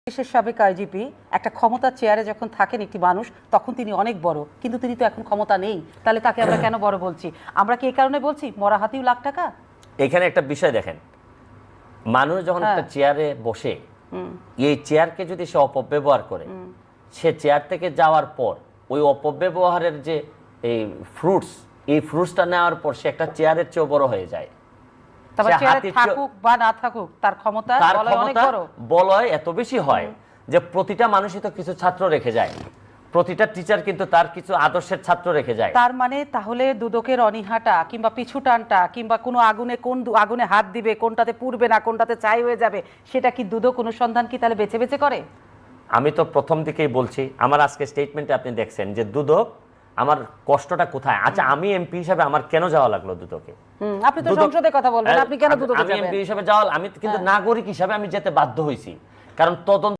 দেশের সাবেক আইজিপি একটা ক্ষমতার চেয়ারে যখন থাকেন একটি মানুষ তখন তিনি অনেক বড়, কিন্তু তিনি তো এখন ক্ষমতা নেই, তাহলে তাকে আমরা কেন বড় বলছি? আমরা কি এই কারণে বলছি মরা হাতিও লাখ টাকা? এখানে একটা বিষয় দেখেন, মানুষ যখন একটা চেয়ারে বসে, এই চেয়ারকে যদি সে অপব্যবহার করে, সে চেয়ার থেকে যাওয়ার পর ওই অপব্যবহারের যে এই ফ্রুটসটা নেওয়ার পর সে একটা চেয়ারের চেয়েও বড় হয়ে যায়। তবে চেয়ারে থাকুক বা না থাকুক তার ক্ষমতা অনেক বড়, বলয় এত বেশি হয় যে প্রতিটা মানুষই তো কিছু ছাত্র রেখে যায়, প্রতিটা টিচার কিন্তু তার কিছু আদর্শের ছাত্র রেখে যায়। তার মানে তাহলে দুদকের অনীহাটা কিংবা পিছু টানটা কিংবা কোনো আগুনে কোন আগুনে হাত দিবে, কোনটাতে পুড়বে না, কোনটাতে ছাই হয়ে যাবে, সেটা কি দুদক অনুসন্ধান কি তাহলে বেছে বেছে করে? আমি তো প্রথম দিকেই বলছি, আমার আজকে স্টেটমেন্টে আপনি দেখছেন যে দুদক, আমার কষ্টটা কোথায়। আচ্ছা, আমি এমপি হিসাবে আমার কেন যাওয়া লাগলো দুদকে? আপনি তো সংসদে কথা বলবেন, আপনি কেন দুদকে যাবেন? আমি এমপি হিসাবে যাওয়া, আমি কিন্তু নাগরিক হিসাবে আমি যেতে বাধ্য হইছি, কারণ তদন্ত